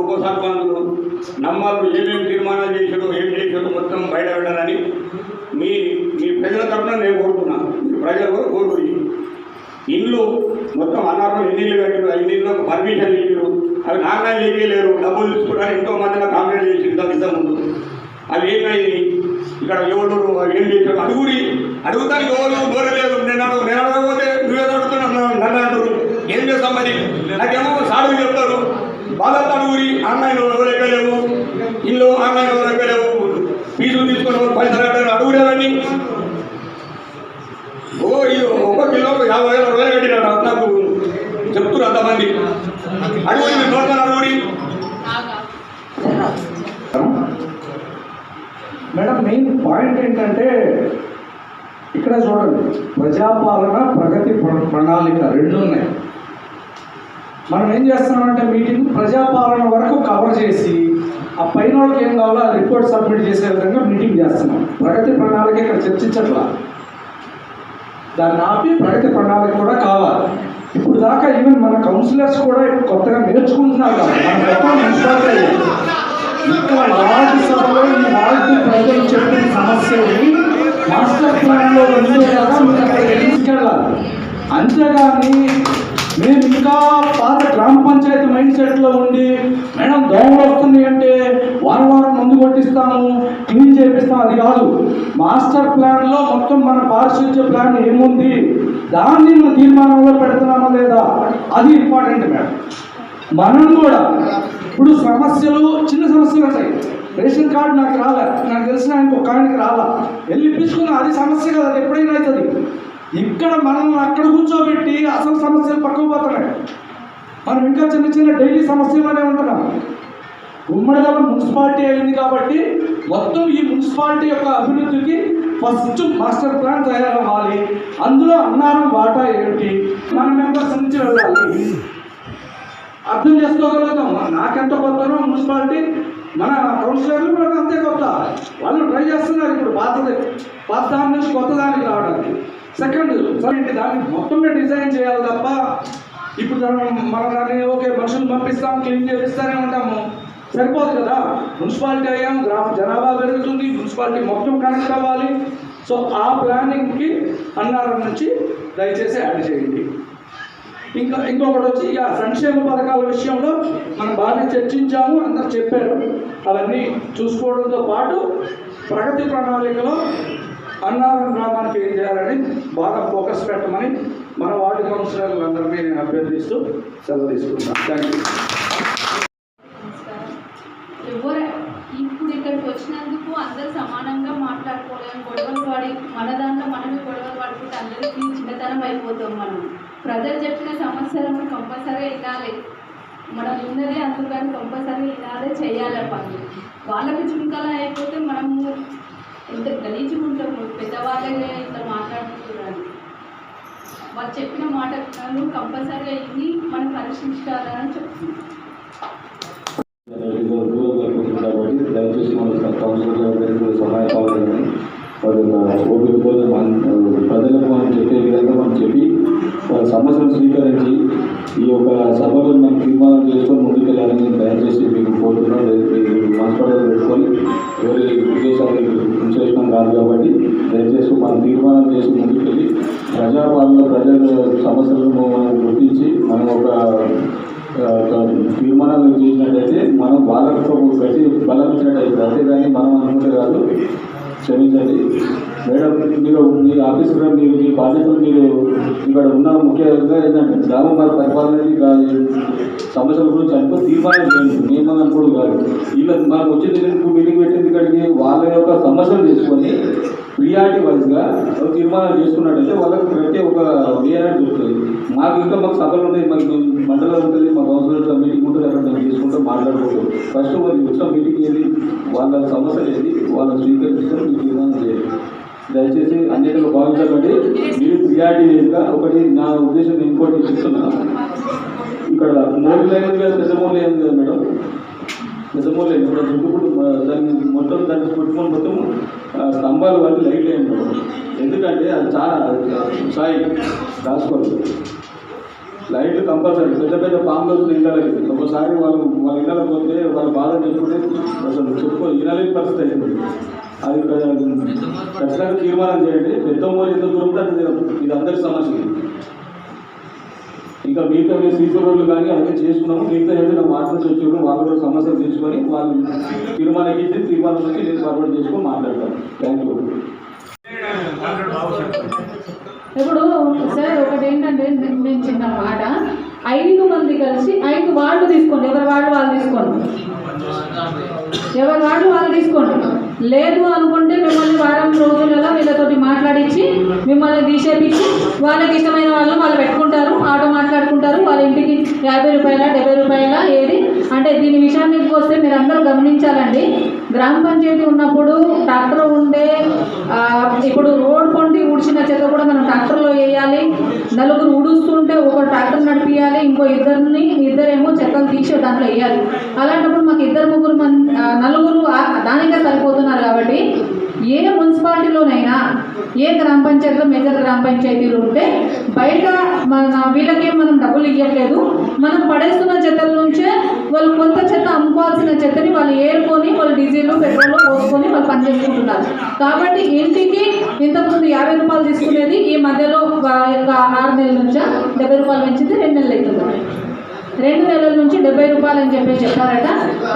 ఉప సర్పంచులు నమ్మలు ఏమేమి తీర్మానాలు చేశారో ఏం చేశారో మొత్తం బయట పెట్టాలని మీ మీ ప్రజల తరఫున నేను కోరుతున్నాను. ప్రజలు కూడా కోరుకుని ఇల్లు మొత్తం అన్నారు ఎన్ని ఇల్లు కట్టారు, ఆ ఇల్లు పర్మిషన్ ఇచ్చారు, అవి నాగాలు లేకేలేరు, డబ్బులు తీసుకుంటారు. ఎంతో మందిలో కాంప్లైంట్ చేసి ఇంతకుముందు అవి ఏమైంది, ఇక్కడ ఎవరు ఏం చేశారు అడుగుతానికి ఎవరు దూరలేదు. నేను అడగకపోతే నువ్వేదో అడుగుతున్నాను నన్ను అంటారు. ఏం చేస్తాం మరి? నాకేమో సాడుగు చెప్తారు, బాధతో అడుగురి ఆన్లైన్ ఎవరు ఎక్కలేవు, ఇల్లు ఆన్లైన్ ఎవరు ఎక్కలేవు, ఫీజులు తీసుకుని పైసలు కట్టారు అడుగురేవన్నీ. ఒక కిలో 50,000 రూపాయలు కట్టినాడు నాకు చెప్తున్నారు అంతమంది. అడుగురి మీరు నోట్లను అడుగురి. మేడం మెయిన్ పాయింట్ ఏంటంటే ఇక్కడ చూడండి, ప్రజాపాలన ప్రగతి ప్రణాళిక రెండు ఉన్నాయి. మనం ఏం చేస్తున్నామంటే మీటింగ్ ప్రజాపాలన వరకు కవర్ చేసి ఆ పైన వాళ్ళకి ఏం కావాలో ఆ రిపోర్ట్ సబ్మిట్ చేసే విధంగా మీటింగ్ చేస్తున్నాం. ప్రగతి ప్రణాళిక ఇక్కడ చర్చించట్లా, దాన్ని ఆపి ప్రగతి ప్రణాళిక కూడా కావాలి. ఇప్పుడు దాకా ఈవెన్ మన కౌన్సిలర్స్ కూడా కొత్తగా నేర్చుకుంటున్నారు కదా, మన గొప్ప మున్సిపాలిటీ ఇక్కడ రాజ్యసభలో ఈ రాజ్య ప్రజలు చెప్పిన సమస్యని మాస్టర్ ప్లాన్లో ఉండేలాగా మీరు అక్కడ తీసుకెళ్ళాలి. అంతేగాని మేము ఇంకా పాత గ్రామ పంచాయతీ మైండ్ సెట్లో ఉండి మేడం దోమలు వస్తున్నాయి అంటే వారం ముందు కొట్టిస్తాము, క్లీన్ చేపిస్తాం, అది కాదు. మాస్టర్ ప్లాన్లో మొత్తం మన పారిశుద్ధ్య ప్లాన్ ఏముంది, దాన్ని మనం తీర్మానంలో పెడుతున్నామా లేదా, అది ఇంపార్టెంట్ మేడం. మనం కూడా ఇప్పుడు సమస్యలు చిన్న సమస్యలు ఉంటాయి. రేషన్ కార్డు నాకు రాలే, నాకు తెలిసిన ఇంకొక ఆయనకి రాలా, వెళ్ళి ఇప్పించుకున్నా, అది సమస్య కదా, అది ఎప్పుడైనా అవుతుంది. ఇక్కడ మనం అక్కడ కూర్చోబెట్టి అసలు సమస్యలు పక్కకు పోతున్నాయి. మనం ఇంకా చిన్న చిన్న డైలీ సమస్యలోనే ఉంటున్నాం. ఉమ్మడిగా మున్సిపాలిటీ అయింది కాబట్టి మొత్తం ఈ మున్సిపాలిటీ యొక్క అభివృద్ధికి ఫస్ట్ మాస్టర్ ప్లాన్ తయారవ్వాలి. అందులో అన్నారం వాటా ఏమిటి, మన మెంబర్స్ నుంచి వెళ్ళాలి, అర్థం చేసుకోగలుగుతాం. నాకెంత కొత్తనో మున్సిపాలిటీ, మన కౌన్సిలర్లు కూడా అంతే కొత్త, వాళ్ళు ట్రై చేస్తున్నారు ఇప్పుడు పాత దాని నుంచి కొత్త దానికి రావడానికి. సెకండ్ సరే దాన్ని మొత్తం డిజైన్ చేయాలి తప్ప ఇప్పుడు మనం దాన్ని ఓకే మనుషులు పంపిస్తాం క్లీన్ చేపిస్తానే ఉంటాము, సరిపోదు కదా. మున్సిపాలిటీ అయ్యాం, జనాభా పెరుగుతుంది, మున్సిపాలిటీ మొత్తం కనెక్ట్ అవ్వాలి. సో ఆ ప్లానింగ్కి అన్నారం నుంచి దయచేసి యాడ్ చేయండి. ఇంకొకటి వచ్చి సంక్షేమ పథకాల విషయంలో మనం బాగా చర్చించాము, అందరు చెప్పారు. అవన్నీ చూసుకోవడంతో పాటు ప్రగతి ప్రణాళికలో అన్నారం గ్రామానికి ఏం చేయాలని బాగా ఫోకస్ పెట్టమని మన వార్డు కౌన్సిలర్లందరినీ నేను అభ్యర్థిస్తూ సెలవు తీసుకుంటాను. Thank you. ఇప్పుడు ఇక్కడికి వచ్చినందుకు అందరూ సమానంగా మాట్లాడుకోలేము, గొడవలు పడి మన దాంట్లో మనమే గొడవలు పడుకుంటే అందరికీ చిన్నతనం అయిపోతాం. మనం ప్రజలు చెప్పిన సమస్యలను కంపల్సరీ వినాలి, మనం ఉన్నదే అందుకని కంపల్సరీ వినాలి, చేయాలి పని. వాళ్ళకి చుంకలా అయిపోతే మనము ఎంత గలీచుకుంటాము, పెద్దవాళ్ళే ఇంత మాట్లాడుకుంటున్నాను. వాళ్ళు చెప్పిన మాటలను కంపల్సరీగా విని మనం పరిశీలించాలని చెప్తున్నాం. కాబట్టి దయచేసి మన కౌన్సిలర్ సహాయ కావాలని ఓపికతో ప్రజలకు మనం చెప్పే విధంగా మనం చెప్పి వాళ్ళ సమస్యను స్వీకరించి ఈ యొక్క సభలో మనం తీర్మానం చేసుకొని ముందుకెళ్ళాలని నేను దయచేసి మీకు కోరుతున్నాను. హాస్పిటల్ పెట్టుకొని ఎవరి ఉద్దేశాలు ఉంచేయడం కాదు కాబట్టి దయచేసి మనం తీర్మానం చేసి ముందుకెళ్ళి ప్రజాపాలన ప్రజల సమస్యలను మనం గుర్తించి మనం ఒక తీర్మానాలు చేసినట్టయితే మనం వాళ్ళతో కట్టి బలం ఇచ్చినట్టయితే, అంతేగాని మనం అనుకుంటే కాదు. క్షమించండి మేడం, మీరు మీ ఆఫీసులో మీరు మీ బాధ్యతలు మీరు ఇక్కడ ఉన్న ముఖ్యంగా ఏంటంటే గ్రామ పరిపాలన సమస్యల గురించి అనుకో తీర్మానం చేయండి, నియమం అనుకోడు కాదు. వీళ్ళ మనం వచ్చేది మీటింగ్ పెట్టింది ఇక్కడికి వాళ్ళ యొక్క సమస్యలు తీసుకొని ప్రియారిటీ వైజ్గా తీర్మానాలు చేసుకున్నట్టయితే వాళ్ళకి ప్రతి ఒక వే అనేది దొరుకుతుంది. మాకు సభలు ఉంటాయి, మాకు మండలం ఉంటుంది, మా కౌన్సిలర్ మీటింగ్ ఉంటుంది, అక్కడ మేము తీసుకుంటూ మాట్లాడుకుంటాం. ఫస్ట్ మరి వచ్చిన మీటింగ్ ఏది, వాళ్ళ సమస్యలు ఏది, వాళ్ళని స్వీకరిస్తారు, మీరు తీర్మానం చేయండి. దయచేసి అన్నిటిలో భావించకండి. మీరు ప్రియారిటీ వేదిగా ఒకటి నా ఉద్దేశం ఇంకోటి చెప్తున్నాను. ఇక్కడ మూడు లైన్ కదా, పెద్ద మూడు లైన్ కదా మేడం, పెద్ద మూడు లైన్ ఇక్కడ చుట్టుకుంటూ దాన్ని మొత్తం దాన్ని చుట్టుకొని మొత్తం స్తంభాలు వాళ్ళు లైట్ అయ్యాయి. ఎందుకంటే అది చాలా సాయి రాసుకోవాలి. లైట్లు కంపల్సరీ. పెద్ద పెద్ద పాములు వస్తుంది ఇళ్ళకి, ఒకసారి వాళ్ళ ఇళ్ళకి పోతే వాళ్ళ బాధ చెప్పుకుంటే అసలు ఇళ్ళలేని పరిస్థితి అయిపోయింది. అది ఖచ్చితంగా తీర్మానం చేయండి. పెద్ద మూలు ఎంత దూరం ఉంటే ఇది అందరి సమస్య. ఇంకా మిగతా సీసీ రోడ్లు కానీ అన్నీ చేసుకున్నాము. మిగతా ఏదో నా మాట నుంచి వచ్చి వాళ్ళు కూడా సమస్యలు తీసుకొని వాళ్ళు తీర్మానం ఇచ్చి తీర్మానం వచ్చి నేను ఫార్వర్డ్ చేసుకొని మాట్లాడతాను. Thank you. ఇప్పుడు సార్ ఒకటి ఏంటంటే నేను చిన్న మాట, 5 మంది కలిసి 5 వార్డులు తీసుకోండి. ఎవరి వార్డు వాళ్ళు తీసుకోండి, ఎవరి వార్డు వాళ్ళు తీసుకోండి. లేదు అనుకుంటే మిమ్మల్ని వారం రోజులలో వీళ్ళతోటి మాట్లాడించి మిమ్మల్ని తీసేపించి వాళ్ళకి ఇష్టమైన వాళ్ళు పెట్టుకుంటారు, ఆటో మాట్లాడుకుంటారు. వాళ్ళ ఇంటికి 50 రూపాయల 70 రూపాయల ఏది అంటే దీని విషయానికి వస్తే మీరు అందరూ గమనించాలండి. గ్రామ పంచాయతీ ఉన్నప్పుడు ట్రాక్టర్ ఉండే, ఇప్పుడు రోడ్ పొండి ఊడ్చిన చెత్త కూడా మనం ట్రాక్టర్లో వేయాలి. నలుగురు ఊడుస్తుంటే ఒక ట్రాక్టర్ నడిపియాలి, ఇంకో ఇద్దరేమో చెత్తలు తీసి దాంట్లో వేయాలి. అలాంటప్పుడు మాకు 2-3 మంది నలుగురు దానికే సరిపోతున్నారు. కాబట్టి ఏ మున్సిపాలిటీలోనైనా ఏ గ్రామ పంచాయతీలో మేజర్ గ్రామ పంచాయతీలు ఉంటే బయట వీళ్ళకేం మనం డబ్బులు ఇవ్వట్లేదు. మనం పడేస్తున్న చెత్తల నుంచే వాళ్ళు కొంత చెత్త అమ్ముకోవాల్సిన చెత్తని వాళ్ళు ఏరుకొని వాళ్ళు డీజిల్ పెట్రోల్ పోసుకొని వాళ్ళు పనిచేసుకుంటున్నారు. కాబట్టి ఇంటికి ఇంతకుముందు 50 రూపాయలు తీసుకునేది ఈ మధ్యలో 6 నెలల నుంచి 70 రూపాయలు పెంచింది 2 నెలలు అవుతుంది. 2 నెలల నుంచి 70 రూపాయలు అని చెప్పారట.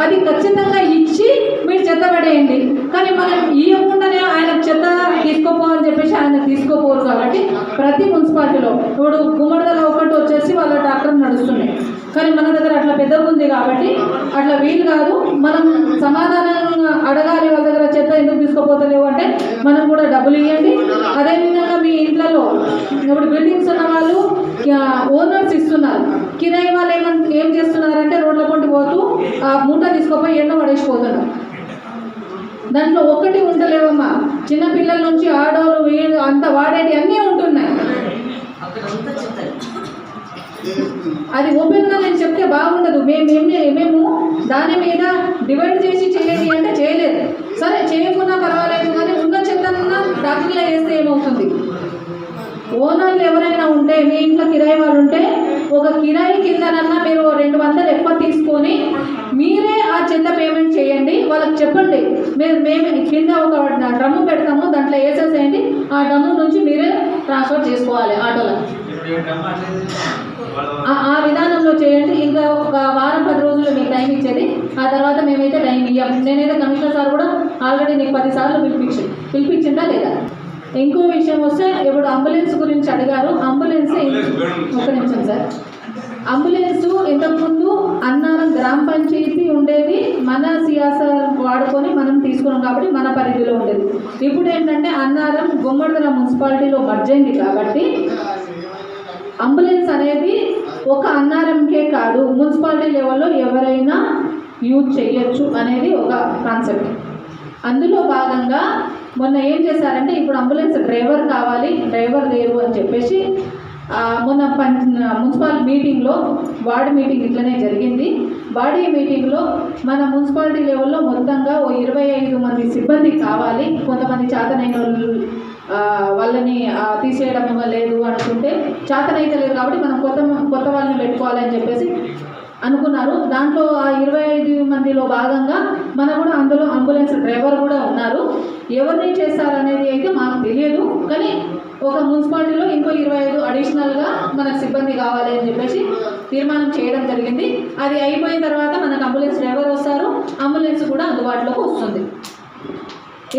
అది ఖచ్చితంగా ఇచ్చి మీరు చెత్త పడేయండి. కానీ మనం ఇవ్వకుండానే ఆయన చెత్త తీసుకోపోవాలని చెప్పేసి ఆయన తీసుకోపోరు. కాబట్టి ప్రతి మున్సిపాలిటీలో ఇప్పుడు గుమ్మడిదల ఒకటి వచ్చేసి వాళ్ళ ట్రాక్టర్ నడుస్తున్నాయి. కానీ మన దగ్గర అట్లా పెద్దగా ఉంది కాబట్టి అట్లా వీలు కాదు. మనం సమాధానంగా అడగాలి, వాళ్ళ దగ్గర చెత్త ఎందుకు తీసుకోపోతలేవు అంటే మనం కూడా డబ్బులు ఇవ్వండి. అదేవిధంగా మీ ఇంట్లో ఇప్పుడు బిల్డింగ్స్ ఉన్న వాళ్ళు ఓనర్స్ ఇస్తున్నారు, కిరాయి వాళ్ళు ఏం చేస్తున్నారంటే రోడ్ల పొంటి పోతూ ఆ మూట తీసుకోపోయి ఎన్నో పడేసిపోతున్నారు. దాంట్లో ఒక్కటి ఉండలేవమ్మా, చిన్నపిల్లల నుంచి ఆడోళ్ళు వీళ్ళు అంత వాడేటి అన్నీ ఉంటున్నాయి. అది ఓపెన్గా నేను చెప్తే బాగుండదు. మేము దాని మీద డివైడ్ చేసి చేయాలి అంటే చేయలేదు. సరే చేయకుండా పర్వాలేదు, కానీ ఉన్న చెత్తనన్నా డాక్టర్లో వేస్తే ఏమవుతుంది? ఓనర్లు ఎవరైనా ఉంటే మీ ఇంట్లో కిరాయి వాళ్ళు ఉంటే ఒక కిరాయి కిందనన్నా మీరు 200 ఎక్కువ తీసుకొని మీరే ఆ చెత్త పేమెంట్ చేయండి. వాళ్ళకి చెప్పండి మేము కింద ఒక డ్రమ్ము పెడతాము, దాంట్లో వేసేసేయండి. ఆ డ్రమ్ము నుంచి మీరే ట్రాన్స్ఫర్ చేసుకోవాలి ఆటోలో. ఆ విధానంలో చేయండి. ఇంకా ఒక వారం 10 రోజులు మీకు టైం ఇచ్చేది. ఆ తర్వాత మేమైతే టైం ఇవ్వం. నేనైతే కమిషనర్ సార్ కూడా ఆల్రెడీ నీకు 10 సార్లు పిలిపించిందా లేదా? ఇంకో విషయం వస్తే ఇప్పుడు అంబులెన్స్ గురించి అడిగారు. అంబులెన్స్ ఒక నిమిషం సార్. అంబులెన్స్ ఇంతకుముందు అన్నారం గ్రామ పంచాయతీ ఉండేది, మన సియాసర్ వాడుకొని మనం తీసుకున్నాం కాబట్టి మన పరిధిలో ఉండేది. ఇప్పుడు ఏంటంటే అన్నారం గుమ్మడిదల మున్సిపాలిటీలో మర్జ్ అయింది కాబట్టి అంబులెన్స్ అనేది ఒక అన్నారంకే కాదు, మున్సిపాలిటీ లెవెల్లో ఎవరైనా యూజ్ చేయొచ్చు అనేది ఒక కాన్సెప్ట్. అందులో భాగంగా మొన్న ఏం చేశారంటే ఇప్పుడు అంబులెన్స్ డ్రైవర్ కావాలి, డ్రైవర్ లేరు అని చెప్పేసి మొన్న మున్సిపల్ మీటింగ్లో వార్డు మీటింగ్ ఇట్లనే జరిగింది. బాడీ మీటింగ్లో మన మున్సిపాలిటీ లెవెల్లో మొత్తంగా 25 మంది సిబ్బంది కావాలి. కొంతమంది చేతనైన వాళ్ళని తీసేయడం లేదు అనుకుంటే చేతనైతే లేదు కాబట్టి మనం కొత్త వాళ్ళని పెట్టుకోవాలని చెప్పేసి అనుకున్నారు. దాంట్లో ఆ 25 మందిలో భాగంగా మన కూడా అందులో అంబులెన్స్ డ్రైవర్ కూడా ఉన్నారు. ఎవరిని చేస్తారనేది అయితే మాకు తెలియదు, కానీ ఒక మున్సిపాలిటీలో ఇంకో 25 అడిషనల్గా మనకు సిబ్బంది కావాలి అని చెప్పేసి తీర్మానం చేయడం జరిగింది. అది అయిపోయిన తర్వాత మనకు అంబులెన్స్ డ్రైవర్ వస్తారు, అంబులెన్స్ కూడా అందుబాటులోకి వస్తుంది.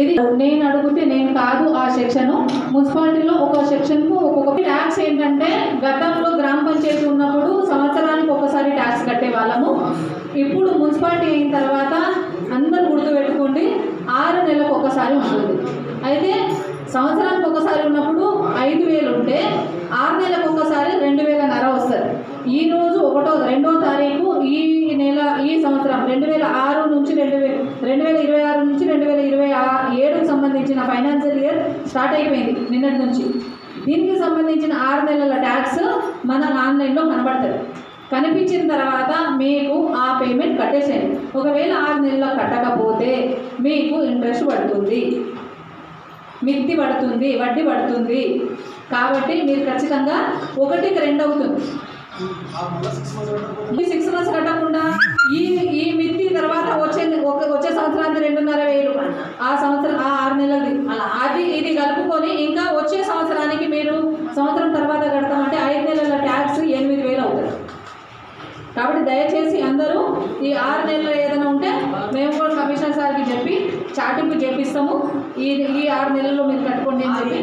ఇది నేను అడిగితే నేను కాదు ఆ సెక్షను. మున్సిపాలిటీలో ఒక సెక్షన్కు ఒక్కొక్క ట్యాక్స్ ఏంటంటే గతంలో గ్రామ పంచాయతీ ఉన్నప్పుడు సంవత్సరానికి ఒకసారి ట్యాక్స్ కట్టే వాళ్ళము. ఇప్పుడు మున్సిపాలిటీ అయిన తర్వాత అందరూ గుర్తుపెట్టుకోండి 6 నెలలకు ఒకసారి ఉంటుంది. అయితే సంవత్సరానికి ఒకసారి ఉన్నప్పుడు 5,000 ఉంటే 6 నెలలకు ఒకసారి 2,500 వస్తుంది. ఈరోజు 2వ తారీఖు ఈ నెల ఈ సంవత్సరం 2006 నుంచి 2026 నుంచి 2027కు సంబంధించిన ఫైనాన్షియల్ ఇయర్ స్టార్ట్ అయిపోయింది నిన్నటి నుంచి. దీనికి సంబంధించిన 6 నెలల ట్యాక్స్ మన ఆన్లైన్లో కనబడుతుంది. కనిపించిన తర్వాత మీకు ఆ పేమెంట్ కట్టేసేయండి. ఒకవేళ 6 నెలలు కట్టకపోతే మీకు ఇంట్రెస్ట్ పడుతుంది, మిత్తి పడుతుంది, వడ్డీ పడుతుంది. కాబట్టి మీరు ఖచ్చితంగా 1కి 2 అవుతుంది. ఈ 6 months కట్టకుండా ఈ మిత్తి తర్వాత వచ్చే సంవత్సరానికి 2,500 ఆ సంవత్సరం ఆ 6 నెలలది అది ఇది కలుపుకొని ఇంకా వచ్చే సంవత్సరానికి మీరు సంవత్సరం తర్వాత కడతామంటే 5 నెలల ట్యాక్స్ 8,000 అవుతుంది. కాబట్టి దయచేసి అందరూ ఈ 6 నెలలు ఏదైనా ఉంటే మేము కూడా కమిషనర్ సార్కి చెప్పి చాటింపు చేపిస్తాము. ఈ 6 నెలల్లో మీరు కట్టుకోండి అని చెప్పి